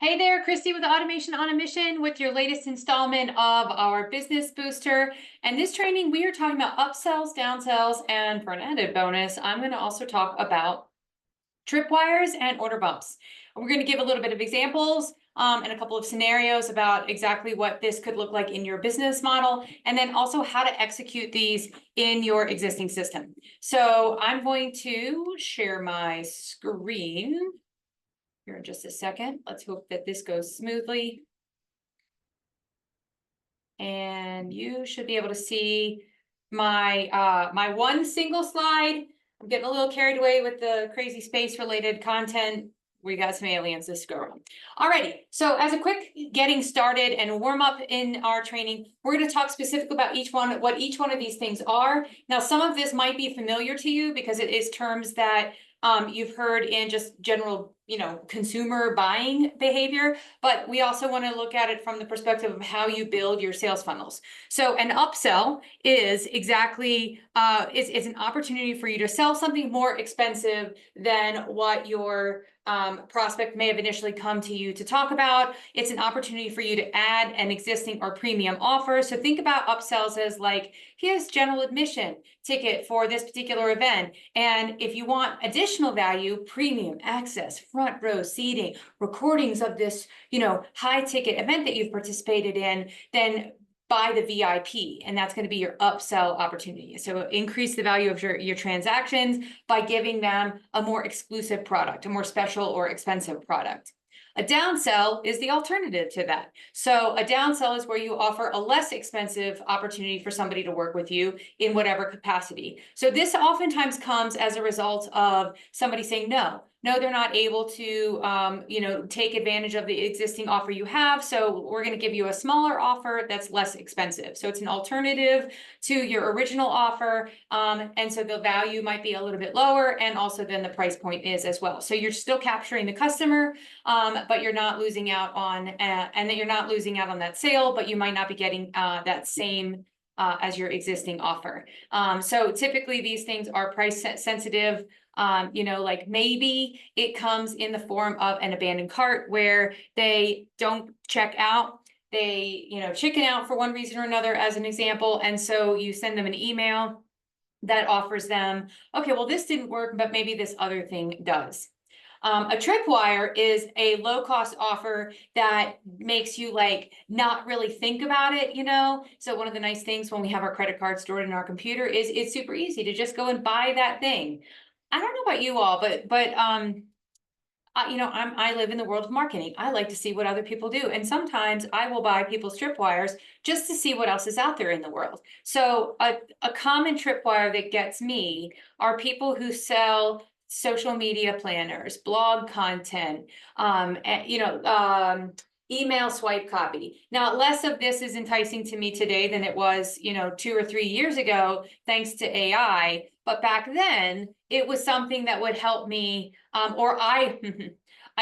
Hey there, Christy with Automation on a Mission with your latest installment of our Business Booster. And this training, we are talking about upsells, downsells, and for an added bonus, I'm going to also talk about tripwires and order bumps. We're going to give a little bit of examples and a couple of scenarios about exactly what this could look like in your business model, and then also how to execute these in your existing system. So I'm going to share my screen here in just a second. Let's hope that this goes smoothly. And you should be able to see my my one single slide. I'm getting a little carried away with the crazy space related content. We got some aliens this go around. Alrighty, so as a quick getting started and warm up in our training, we're going to talk specifically about what each one of these things are. Now, some of this might be familiar to you because it is terms that you've heard in just general, consumer buying behavior, but we also want to look at it from the perspective of how you build your sales funnels. So an upsell is exactly, it's an opportunity for you to sell something more expensive than what your prospect may have initially come to you to talk about. It's an opportunity for you to add an existing or premium offer. So think about upsells as like, here's general admission ticket for this particular event. And if you want additional value, premium access, front row seating, recordings of this, high ticket event that you've participated in, then buy the VIP, and that's going to be your upsell opportunity. So increase the value of your transactions by giving them a more exclusive product, a more special or expensive product. A downsell is the alternative to that. So a downsell is where you offer a less expensive opportunity for somebody to work with you in whatever capacity. So this oftentimes comes as a result of somebody saying no, they're not able to, take advantage of the existing offer you have. So we're going to give you a smaller offer that's less expensive. So it's an alternative to your original offer. And so the value might be a little bit lower, and also then the price point is as well. So you're still capturing the customer, but you're not losing out on, and that you're not losing out on that sale, but you might not be getting that same as your existing offer. So typically these things are price sensitive. Like maybe it comes in the form of an abandoned cart where they don't check out. They, chicken out for one reason or another, as an example. And so you send them an email that offers them, okay, well, this didn't work, but maybe this other thing does. A tripwire is a low-cost offer that makes you not really think about it, So one of the nice things when we have our credit card stored in our computer is it's super easy to just go and buy that thing. I don't know about you all, but I live in the world of marketing. I like to see what other people do, and sometimes I will buy people's tripwires just to see what else is out there in the world. So a common tripwire that gets me are people who sell social media planners, blog content, email swipe copy. Now, less of this is enticing to me today than it was, 2 or 3 years ago, thanks to AI. But back then, it was something that would help me, or I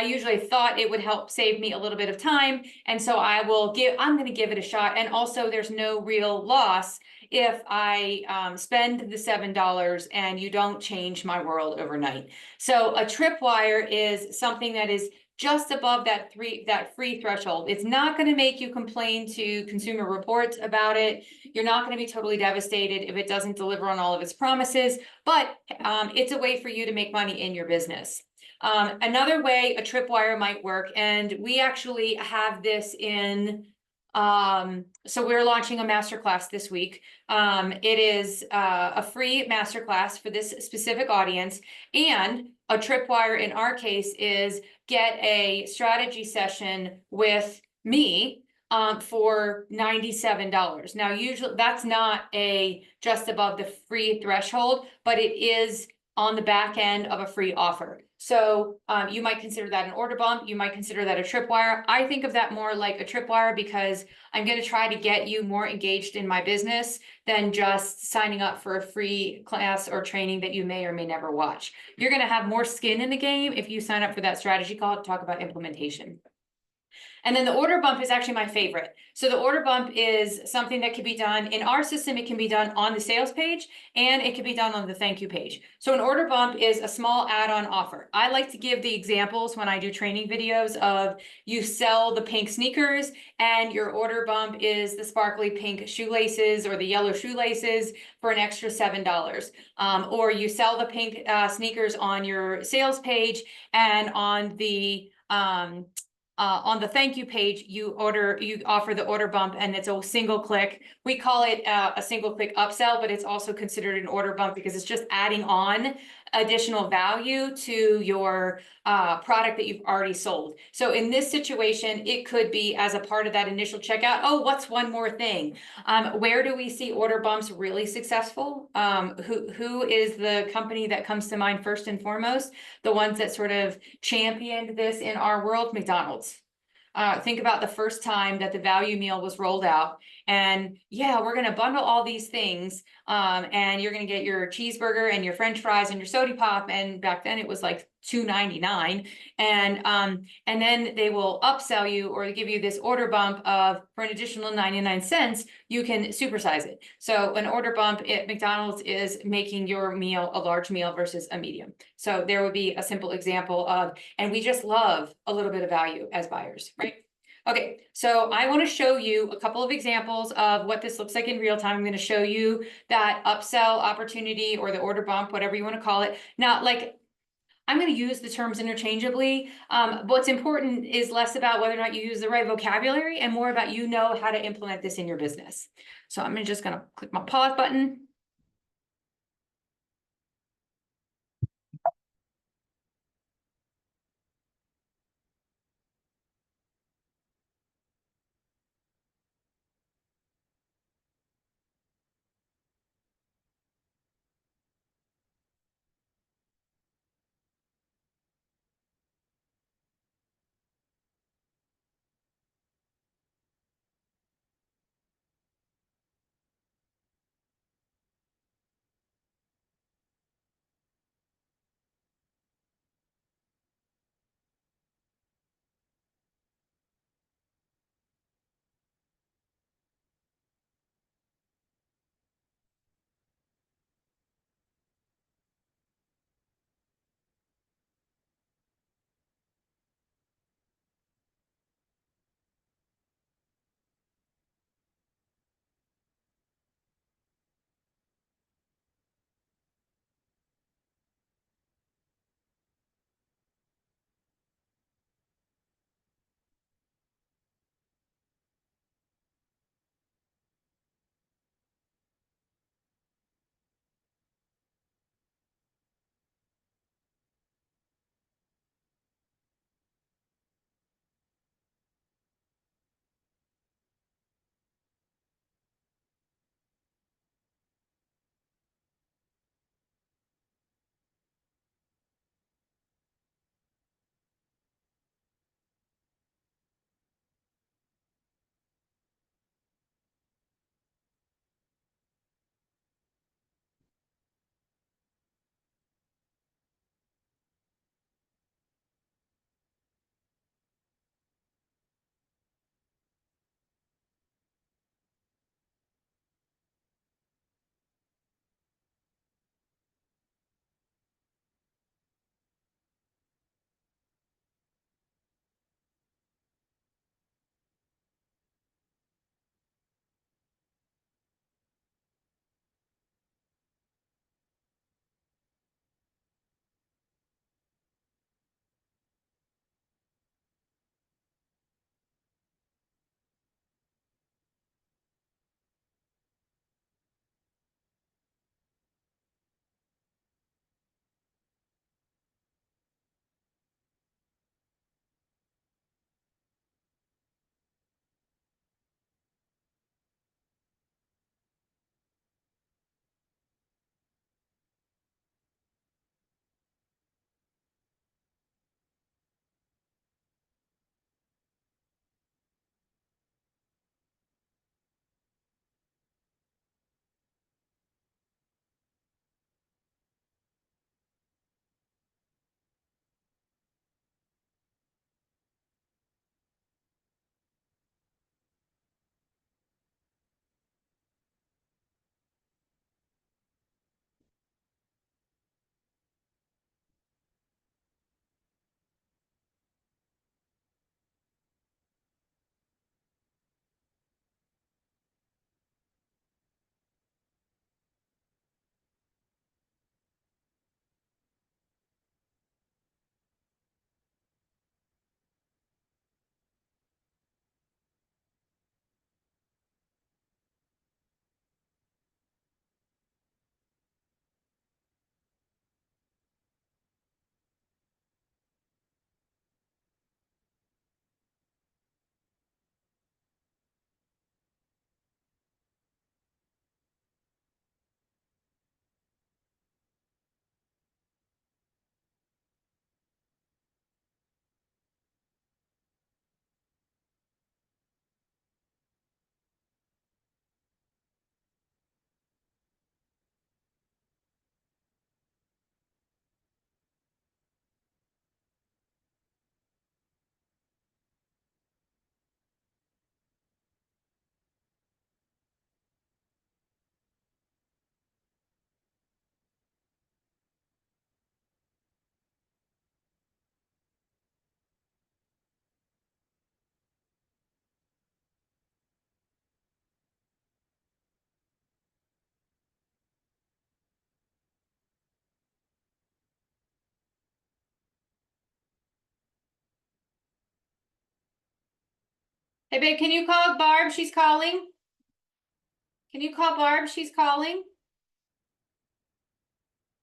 usually thought it would help save me a little bit of time. And so I'm going to give it a shot. And also there's no real loss if I spend the $7 and you don't change my world overnight. So a tripwire is something that is just above that free threshold. It's not going to make you complain to Consumer Reports about it. You're not going to be totally devastated if it doesn't deliver on all of its promises, but it's a way for you to make money in your business. Another way a tripwire might work, and we actually have this in, so we're launching a masterclass this week. It is a free masterclass for this specific audience, and a tripwire in our case is get a strategy session with me for $97. Now, usually that's not just above the free threshold, but it is on the back end of a free offer. So you might consider that an order bump. You might consider that a tripwire. I think of that more like a tripwire because I'm going to try to get you more engaged in my business than just signing up for a free class or training that you may or may never watch. You're going to have more skin in the game if you sign up for that strategy call to talk about implementation. And then the order bump is actually my favorite. So the order bump is something that can be done in our system. It can be done on the sales page and it can be done on the thank you page. So an order bump is a small add-on offer. I like to give the examples when I do training videos of you sell the pink sneakers and your order bump is the sparkly pink shoelaces or the yellow shoelaces for an extra $7. Or you sell the pink sneakers on your sales page and on the thank you page, you offer the order bump and it's a single click. We call it a single click upsell, but it's also considered an order bump because it's just adding on additional value to your product that you've already sold. So in this situation, it could be as a part of that initial checkout. Oh, what's one more thing? Where do we see order bumps really successful? Who is the company that comes to mind first and foremost? The ones that sort of championed this in our world, McDonald's. Think about the first time that the value meal was rolled out and yeah, we're going to bundle all these things. And you're going to get your cheeseburger and your French fries and your soda pop. And back then it was like $2.99. And then they will upsell you or give you this order bump of for an additional 99 cents, you can supersize it. So an order bump at McDonald's is making your meal a large meal versus a medium. So there would be a simple example of, and we just love a little bit of value as buyers, right? Okay, so I want to show you a couple of examples of what this looks like in real time. I'm going to show you that upsell opportunity or the order bump, whatever you want to call it. Now, like, I'm going to use the terms interchangeably. What's important is less about whether or not you use the right vocabulary and more about you know how to implement this in your business. So I'm just going to click my pause button. Hey, babe, can you call Barb? She's calling. Can you call Barb? She's calling.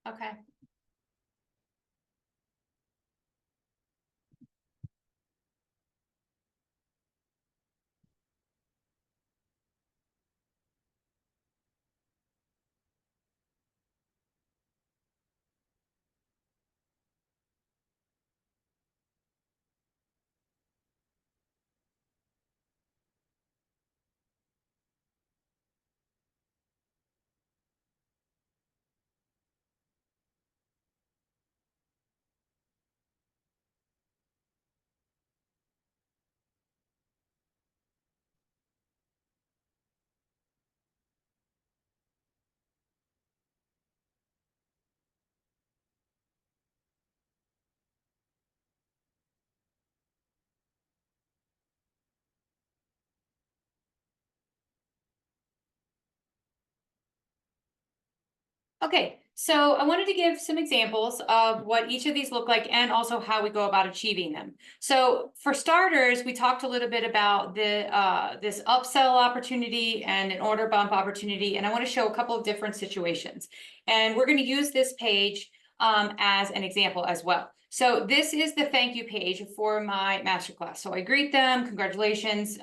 Okay. Okay, so I wanted to give some examples of what each of these look like and also how we go about achieving them. So for starters, we talked a little bit about this upsell opportunity and an order bump opportunity, and I want to show a couple of different situations. And we're going to use this page as an example as well. So this is the thank you page for my masterclass. So I greet them, congratulations.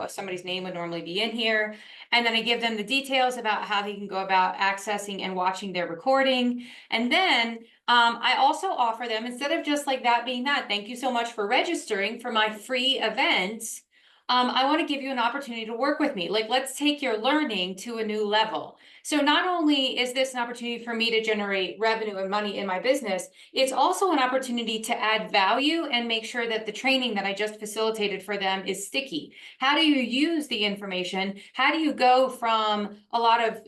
Somebody's name would normally be in here. And then I give them the details about how they can go about accessing and watching their recording. And then I also offer them, instead of just like that being that, thank you so much for registering for my free events. I want to give you an opportunity to work with me. Like, let's take your learning to a new level. So not only is this an opportunity for me to generate revenue and money in my business, it's also an opportunity to add value and make sure that the training that I just facilitated for them is sticky. How do you use the information? How do you go from a lot of,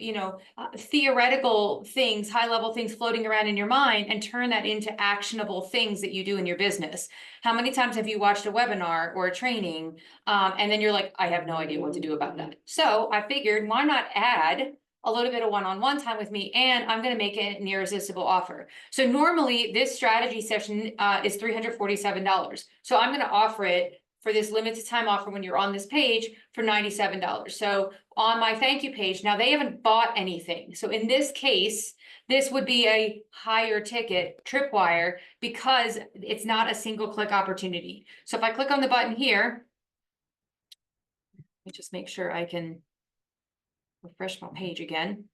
theoretical things, high-level things floating around in your mind and turn that into actionable things that you do in your business? How many times have you watched a webinar or a training, and then you're like, I have no idea what to do about that? So I figured, why not add a little bit of one-on-one time with me, and I'm going to make it an irresistible offer. So normally this strategy session is $347. So I'm going to offer it for this limited time offer when you're on this page for $97. So on my thank you page, now they haven't bought anything. So in this case, this would be a higher ticket tripwire because it's not a single click opportunity. So if I click on the button here, let me just make sure I can refresh my page again.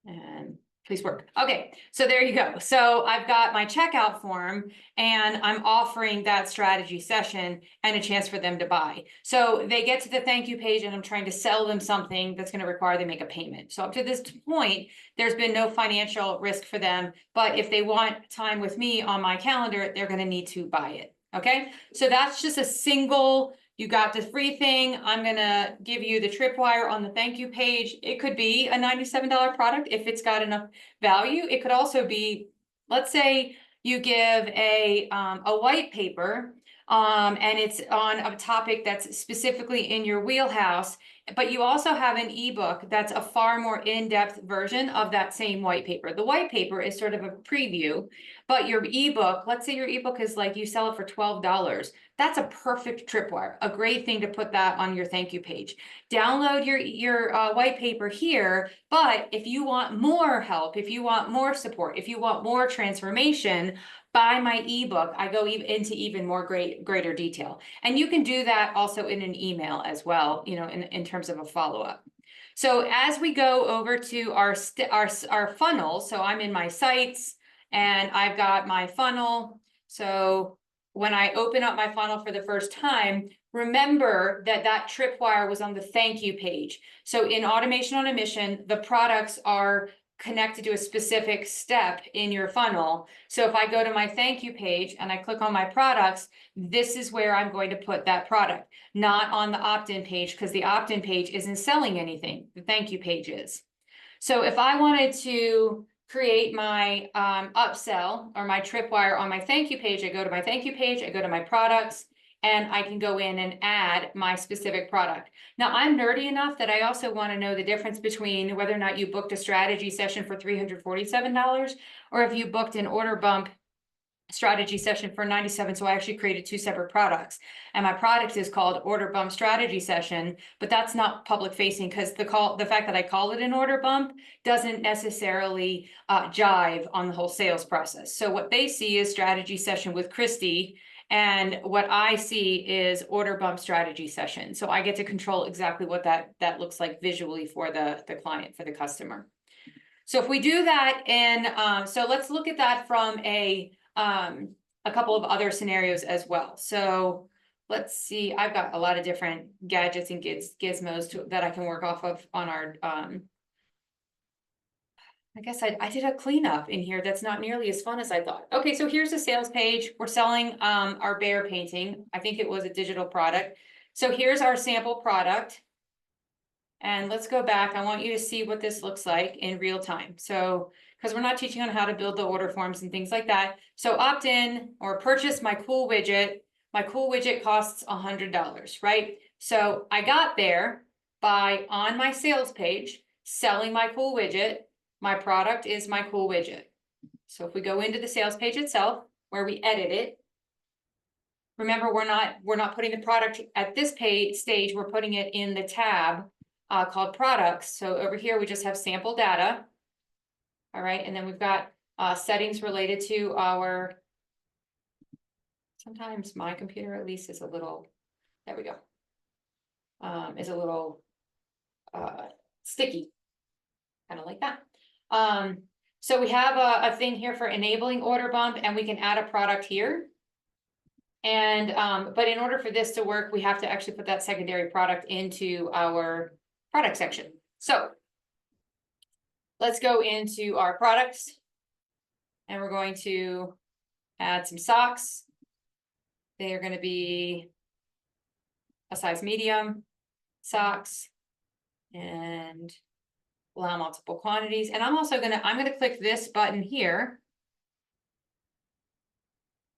And please work. Okay, so there you go. So I've got my checkout form and I'm offering that strategy session and a chance for them to buy. So they get to the thank you page and I'm trying to sell them something that's going to require they make a payment. So up to this point, there's been no financial risk for them. But if they want time with me on my calendar, they're going to need to buy it. Okay, so that's just a single. You got the free thing. I'm going to give you the tripwire on the thank you page. It could be a $97 product if it's got enough value. It could also be, let's say you give a white paper and it's on a topic that's specifically in your wheelhouse, but you also have an ebook that's a far more in-depth version of that same white paper. The white paper is sort of a preview, but your ebook, let's say your ebook is like you sell it for $12. That's a perfect tripwire, a great thing to put that on your thank you page. Download your white paper here, but if you want more help, if you want more support, if you want more transformation, buy my ebook. I go into even more greater detail. And you can do that also in an email as well, in terms of a follow-up. So as we go over to our funnel, so I'm in my sites and I've got my funnel. So when I open up my funnel for the first time, remember that tripwire was on the thank you page. So in Automation on a Mission, the products are connected to a specific step in your funnel. So if I go to my thank you page and I click on my products, this is where I'm going to put that product, not on the opt-in page, because the opt-in page isn't selling anything. The thank you page is. So if I wanted to create my upsell or my tripwire on my thank you page, I go to my thank you page, I go to my products, and I can go in and add my specific product. Now, I'm nerdy enough that I also want to know the difference between whether or not you booked a strategy session for $347 or if you booked an order bump strategy session for 97. So I actually created 2 separate products, and my product is called order bump strategy session, but that's not public facing because the fact that I call it an order bump doesn't necessarily jive on the whole sales process. So what they see is strategy session with Christy, and what I see is order bump strategy session. So I get to control exactly what that looks like visually for the client, for the customer. So if we do that, and so let's look at that from a couple of other scenarios as well. So let's see, I've got a lot of different gadgets and gizmos that I can work off of on our, I guess I did a cleanup in here that's not nearly as fun as I thought. Okay, so here's a sales page. We're selling our bear painting. I think it was a digital product. So here's our sample product. And let's go back. I want you to see what this looks like in real time. So, because we're not teaching on how to build the order forms and things like that. So opt in or purchase my cool widget. My cool widget costs $100, right? So I got there by on my sales page, selling my cool widget. My product is my cool widget. So if we go into the sales page itself, where we edit it, remember, we're not putting the product at this page stage, we're putting it in the tab called products. So over here, we just have sample data. All right, and then we've got settings related to our, sometimes my computer at least is a little, there we go, is a little sticky, kind of like that. So we have a thing here for enabling order bump, and we can add a product here. And, but in order for this to work, we have to actually put that secondary product into our product section. So let's go into our products, and we're going to add some socks. They are going to be a size medium socks, and allow multiple quantities. And I'm also I'm going to click this button here.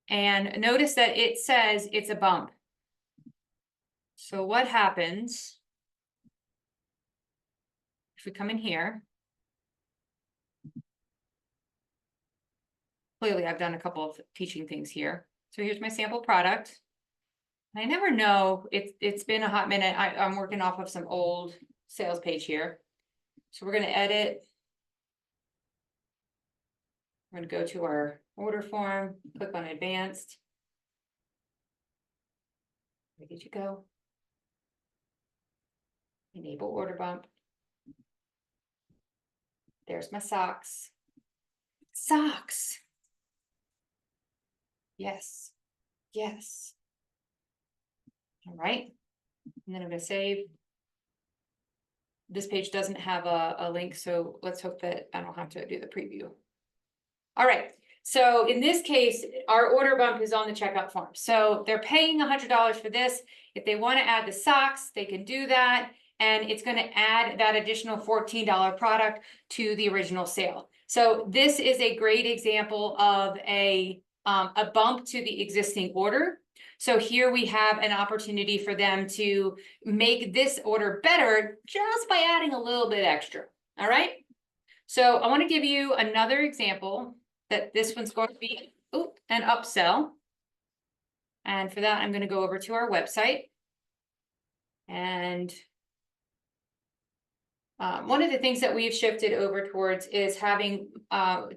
And notice that it says it's a bump. So what happens if we come in here? Clearly, I've done a couple of teaching things here. So here's my sample product. I never know, it's been a hot minute. I'm working off of some old sales page here. So we're going to edit. We're going to go to our order form, click on advanced. Where did you go? Enable order bump. There's my socks. Socks. Yes. Yes. All right. And then I'm going to save. This page doesn't have a link, so let's hope that I don't have to do the preview. All right. So in this case, our order bump is on the checkout form. So they're paying $100 for this. If they want to add the socks, they can do that. And it's going to add that additional $14 product to the original sale. So this is a great example of a bump to the existing order. So here we have an opportunity for them to make this order better just by adding a little bit extra. All right. So I want to give you another example that this one's going to be an upsell. And for that, I'm going to go over to our website. And one of the things that we've shifted over towards is having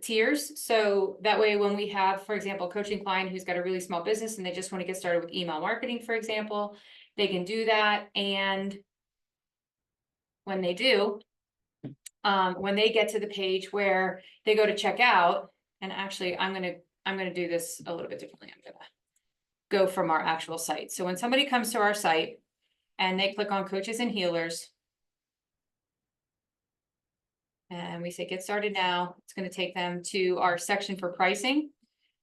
tiers. So that way, when we have, for example, a coaching client who's got a really small business and they just want to get started with email marketing, for example, they can do that. And when they do, when they get to the page where they go to check out, and actually I'm gonna do this a little bit differently. I'm gonna go from our actual site. So when somebody comes to our site and they click on coaches and healers, and we say get started now, it's going to take them to our section for pricing.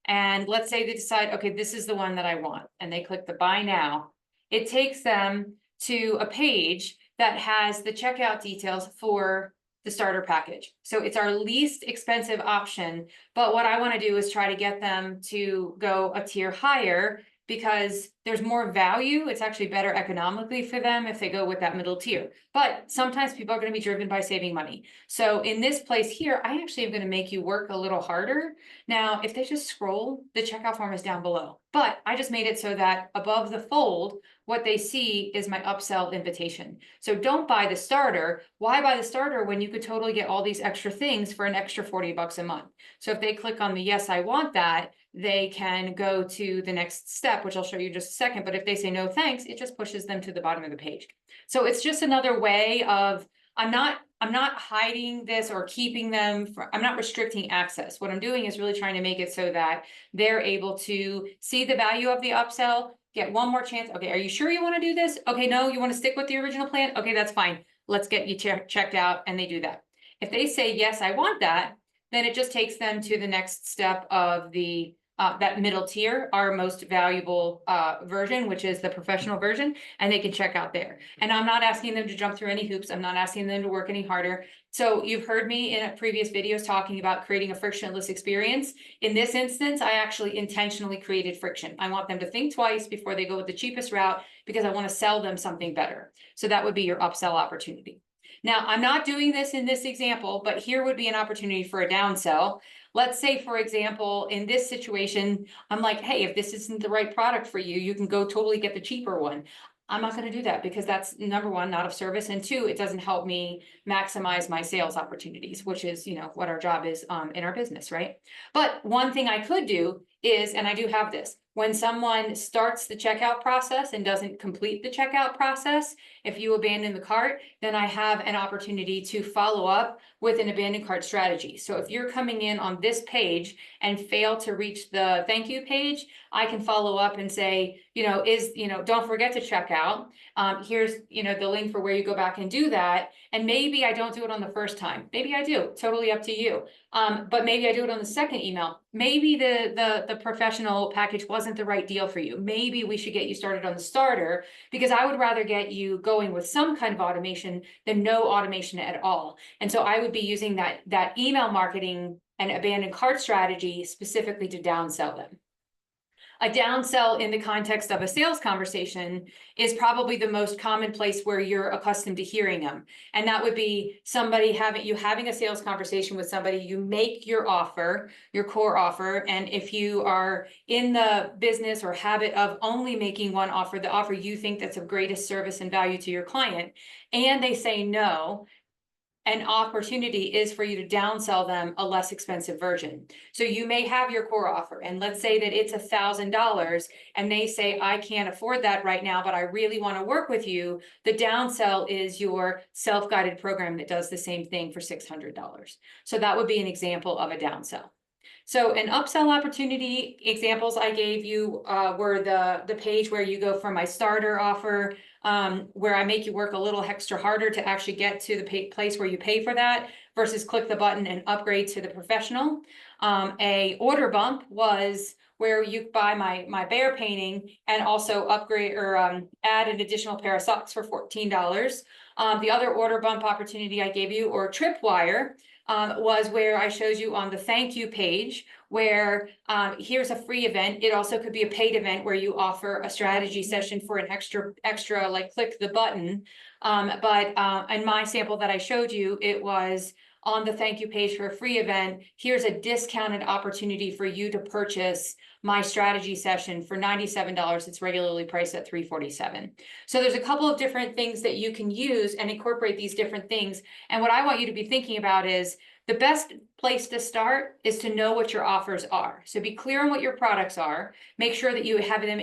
And let's say they decide, okay, this is the one that I want, and they click the buy now. It takes them to a page that has the checkout details for the starter package. So it's our least expensive option. But what I want to do is try to get them to go a tier higher because there's more value. It's actually better economically for them if they go with that middle tier. But sometimes people are going to be driven by saving money. So in this place here, I actually am going to make you work a little harder. Now, if they just scroll, the checkout form is down below, but I just made it so that above the fold, what they see is my upsell invitation. So don't buy the starter. Why buy the starter when you could totally get all these extra things for an extra 40 bucks a month? So if they click on the yes, I want that, they can go to the next step, which I'll show you in just a second. But if they say no thanks, it just pushes them to the bottom of the page. So it's just another way of, I'm not hiding this or keeping them from, I'm not restricting access. What I'm doing is really trying to make it so that they're able to see the value of the upsell, get one more chance. Okay, are you sure you want to do this? Okay, no, you want to stick with the original plan? Okay, that's fine. Let's get you checked out, and they do that. If they say, yes, I want that, then it just takes them to the next step of the that middle tier, our most valuable version, which is the professional version, and they can check out there. And I'm not asking them to jump through any hoops. I'm not asking them to work any harder. So you've heard me in previous videos talking about creating a frictionless experience. In this instance, I actually intentionally created friction. I want them to think twice before they go with the cheapest route because I want to sell them something better. So that would be your upsell opportunity. Now, I'm not doing this in this example, but here would be an opportunity for a downsell. Let's say, for example, in this situation, I'm like, hey, if this isn't the right product for you, you can go totally get the cheaper one. I'm not going to do that because that's, number one, not of service, and two, it doesn't help me maximize my sales opportunities, which is, what our job is in our business, right? But one thing I could do is, and I do have this, when someone starts the checkout process and doesn't complete the checkout process, if you abandon the cart, then I have an opportunity to follow up with an abandoned cart strategy. So if you're coming in on this page and fail to reach the thank you page, I can follow up and say, don't forget to check out. Here's, the link for where you go back and do that. And maybe I don't do it on the first time. Maybe I do, totally up to you. But maybe I do it on the second email. Maybe the professional package wasn't the right deal for you. Maybe we should get you started on the starter, because I would rather get you going with some kind of automation than no automation at all. And so I would be using that email marketing and abandoned cart strategy specifically to downsell them. A downsell in the context of a sales conversation is probably the most common place where you're accustomed to hearing them. And that would be somebody having a sales conversation with somebody, you make your offer, your core offer. And if you are in the business or habit of only making one offer, the offer you think that's of greatest service and value to your client, and they say no, an opportunity is for you to downsell them a less expensive version. So you may have your core offer, and let's say that it's $1,000 and they say, I can't afford that right now, but I really want to work with you. The downsell is your self-guided program that does the same thing for $600. So that would be an example of a downsell. So an upsell opportunity examples I gave you were the page where you go from my starter offer, where I make you work a little extra harder to actually get to the place where you pay for that, versus click the button and upgrade to the professional. A order bump was where you buy my bear painting and also upgrade or add an additional pair of socks for $14. The other order bump opportunity I gave you, or tripwire, was where I showed you on the thank you page where here's a free event. It also could be a paid event where you offer a strategy session for an extra like click the button. But in my sample that I showed you, it was on the thank you page for a free event. Here's a discounted opportunity for you to purchase my strategy session for $97. It's regularly priced at $347. So there's a couple of different things that you can use and incorporate these different things. And what I want you to be thinking about is the best place to start is to know what your offers are. So be clear on what your products are. Make sure that you have them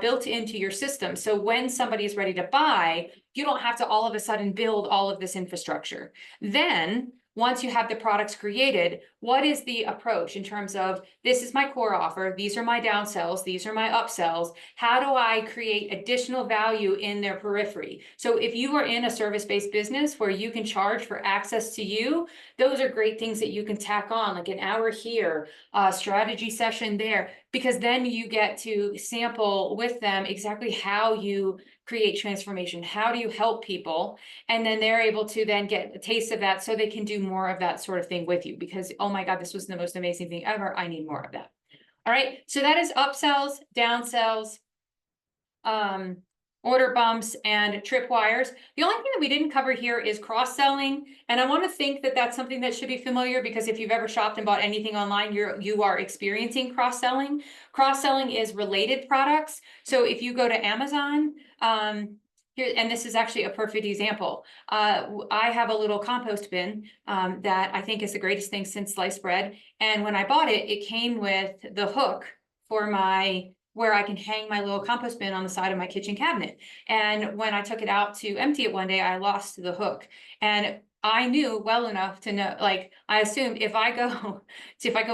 built into your system. So when somebody is ready to buy, you don't have to all of a sudden build all of this infrastructure. Then once you have the products created, what is the approach in terms of, this is my core offer, these are my downsells, these are my upsells, how do I create additional value in their periphery? So if you are in a service-based business where you can charge for access to you, those are great things that you can tack on, like an hour here, a strategy session there, because then you get to sample with them exactly how you create transformation. How do you help people? And then they're able to then get a taste of that so they can do more of that sort of thing with you, because, oh my God, this was the most amazing thing ever. I need more of that. All right. So that is upsells, downsells, order bumps and tripwires. The only thing that we didn't cover here is cross-selling. And I want to think that that's something that should be familiar, because if you've ever shopped and bought anything online, you are experiencing cross-selling. Cross-selling is related products. So if you go to Amazon, here, and this is actually a perfect example. I have a little compost bin that I think is the greatest thing since sliced bread. And when I bought it, it came with the hook for where I can hang my little compost bin on the side of my kitchen cabinet. And when I took it out to empty it one day, I lost the hook. And I knew well enough to know, like, I assumed if I go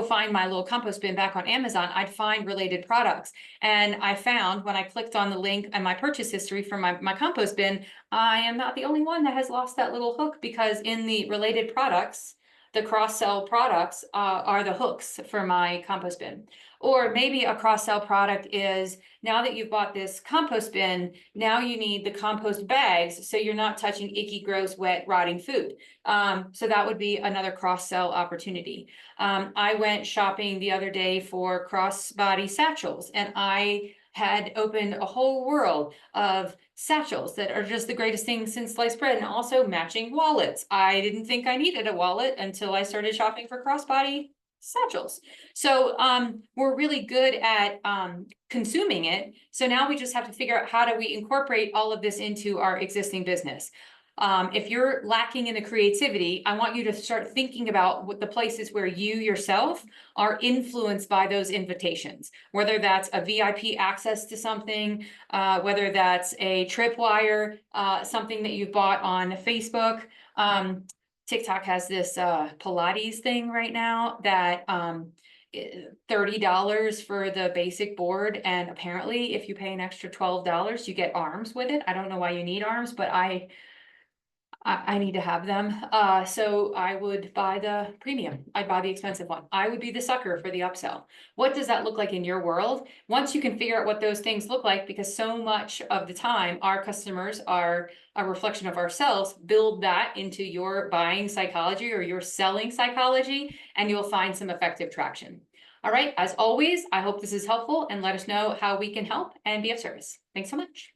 find my little compost bin back on Amazon, I'd find related products. And I found, when I clicked on the link and my purchase history for my compost bin, I am not the only one that has lost that little hook, because in the related products, the cross-sell products are the hooks for my compost bin. Or maybe a cross-sell product is, now that you've bought this compost bin, now you need the compost bags, so you're not touching icky, gross, wet, rotting food. So that would be another cross-sell opportunity. I went shopping the other day for crossbody satchels, and I had opened a whole world of satchels that are just the greatest thing since sliced bread, and also matching wallets. I didn't think I needed a wallet until I started shopping for crossbody satchels. So we're really good at consuming it. So now we just have to figure out, how do we incorporate all of this into our existing business? If you're lacking in the creativity, I want you to start thinking about what the places where you yourself are influenced by those invitations, whether that's a VIP access to something, whether that's a tripwire, something that you bought on Facebook. TikTok has this Pilates thing right now that $30 for the basic board, and apparently if you pay an extra $12, you get arms with it. I don't know why you need arms, but I need to have them. So I would buy the premium. I'd buy the expensive one. I would be the sucker for the upsell. What does that look like in your world? Once you can figure out what those things look like, because so much of the time our customers are a reflection of ourselves, build that into your buying psychology or your selling psychology, and you'll find some effective traction. All right, as always, I hope this is helpful, and let us know how we can help and be of service. Thanks so much.